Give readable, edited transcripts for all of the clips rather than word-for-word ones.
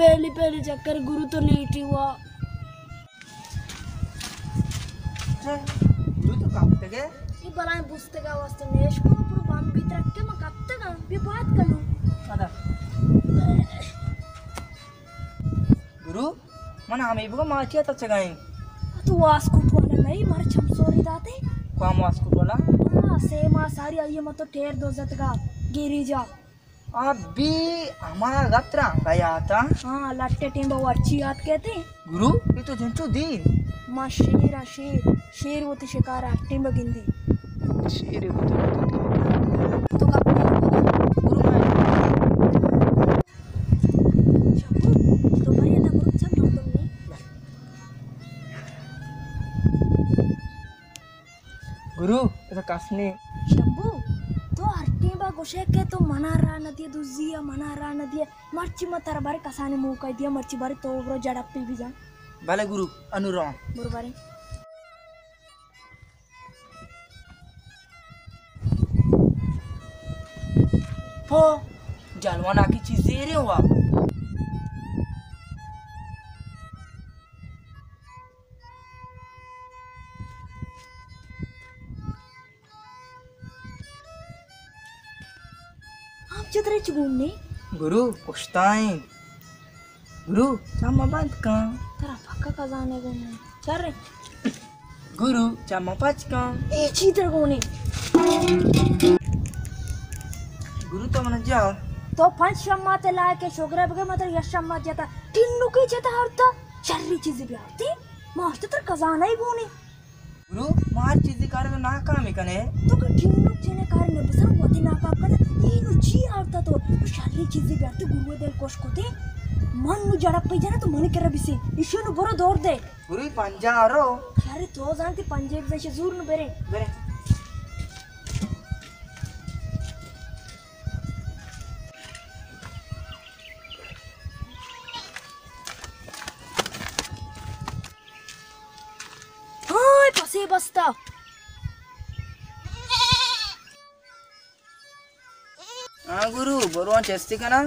पहली पहली चक्कर गुरु तो लेट ही हुआ। गुरु तो कब तक है? ये बलाएं पुस्तका वास्ते नेश को पूरा बाम भीतर रख के मैं कब तक भी बात करूं। अदा गुरु मन हमें भी को माचिया तब चगाएं। तू वास्कुट वाला नहीं मारे छमसोरी दाते कौन वास्कुट वाला? हाँ सेमा सारी आइए मत तो ठेर दो जत का गिरी जा अभी हमारा गत्रा गया था। हाँ लट्टे टीम वो अच्छी याद कहते गुरु ये तो झंचू दिन माँ शेर शेर वो तो शिकार टीम बगिंदी शेर वो तो तो कब गुरु मैं शंभू तो भरिया था गुरु सब तुम नहीं गुरु ऐसा कसने शंभू तो अर्टीबा गुशे के तो मनारा नदिया दुजिया मनारा नदिया मर्ची मतर बारे कसाने मुंह का दिया मर्ची बारे तो ब्रो जड़प्पी भी जा भले गुरु अनुराम बरोबर है पो जलवाना की चीजें रे हुआ आप चित्रे चुगुन्ने गुरु पुछताएं गुरु चामा बंद का तेरा पक्का खजाने को नहीं चल रे गुरु चामा पाँच का ए चित्र को नहीं गुरु तो मन जाओ तो पंच शम्मा ते लाए के छोकरे बगे मतलब यश शम्मा जाता टिन्नू की जाता हरता शर्री चीजें भी आती मास्टर तेरा खजाना ही को नहीं गुरु मार चीजें कार में ना काम ही कने तो का टिन्नू चेने कार ने बस वो दिन ना काम करे ये नु ची आता तो शर्री चीजें भी आती गुरु दिल कोश कोते मन नु जड़ा पे जाना तो मन कर बिसे इशु नु बरो दौड़ दे गुरु पंजारो अरे तो जानती पंजेब से जरूर नु बेरे बेरे हां पसे बस्ता हाँ गुरु बरुआ चेस्ती का ना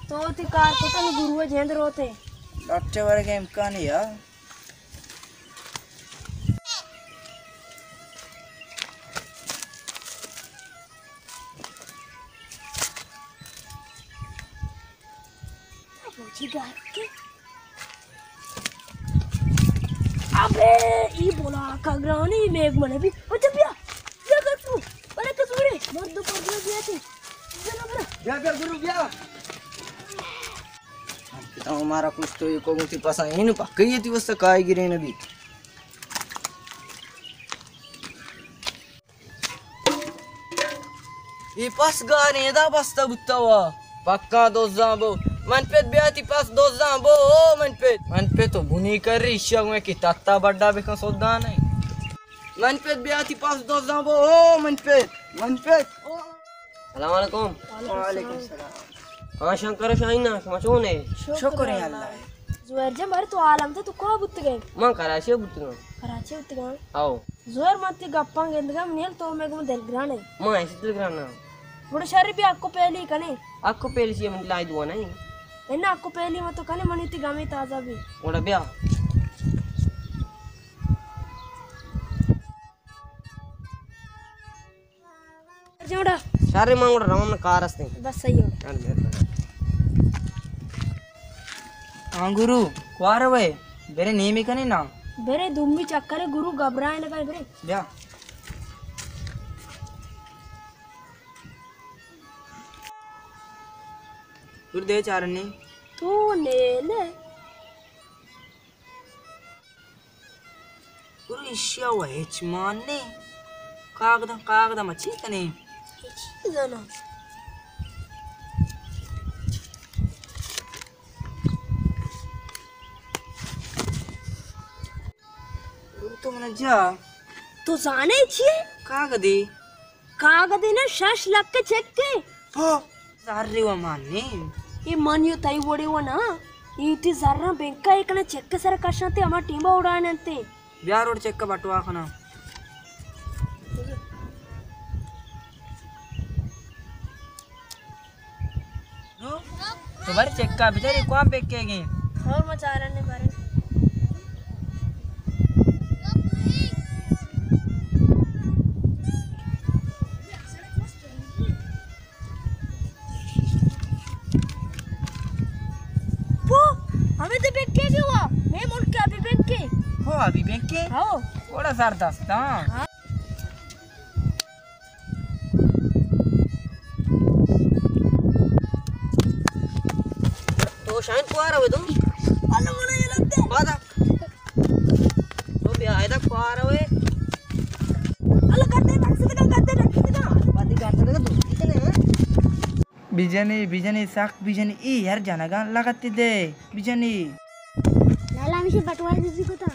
तो ती कार को तो गुरु जेंद्र होते डॉक्टर वाले के इम्कान ही है अबे ये बोला कागरानी मेघ मने भी ओ जबिया क्या कर तू अरे कसूरे मत दो पर दिया थे चलो बरा क्या गुरु क्या तो हमारा कुछ तो ये कोगुती पसंद है नु पक्की ये दिवस तक आएगी रे नबी ये पास गाने दा बस्ता बुत्तावा पक्का दो जाबो मन पे ब्याती पास दो जाबो ओ मन पे तो बुनी कर रही शग में की तत्ता बड्डा बेका सोदा नहीं मन पे ब्याती पास दो जाबो ओ मन पे अस्सलाम वालेकुम वालेकुम सलाम हाँ शंकर शाहीना मचून है शुक्र है अल्लाह जुएर जे मारे तो आलम तो को बुत्त गए मां कराची बुत्तगा कराची बुत्त गए आओ जुएर मत गप्पंग ಎಂದಗ ನೇಲ್ तो मेग में दिल ग्राने मां ऐसे दिल कराना बड़े शरी भी आपको पहली कने आपको पहले से मन लाई दुआ नहीं एना आपको पहली मत तो कने मनीति गामे ताजा भी ओड़ा ब्याह जोड़ा सारे मां ओड़ा राम ने कार हस्ते बस सही हो हाँ गुरु क्वार वे बेरे नेमी कने ना बेरे दुम्मी चक्कर गुरु घबराए लगा बेरे ब्या गुरु दे चारनी तू ले ले गुरु इश्या वहेच मानने कागदा मची कने जाना तो मन जा तो जाने छे कागदी ने शश लग के चेक के हो सारे वो मानने ये मानियो तई ओडे वो ना इति जर्रा बेंका एकने चेक सर कशनते अमा टीम उड़ाने अंते ब्या रोड चेक का बटवा खना तो बारी चेक का बेचारी कौन पे के गए और मचा रहे बारे वो हमें तो बैंक के हुआ मैं मुल्क के अभी बैंक के हो अभी बैंक के हाँ थोड़ा सार दस्ता तो शायद को आ रहा है तुम अल्लाह मोला ये लगते बादा तो भी आए तक को आ रहा है अल्लाह करते बात ही करते हैं तू इतने हैं बिजनी साक बिजनी ई यार जाना गान लगाते दे बिजनी लाला मिसे बटवार दीदी को था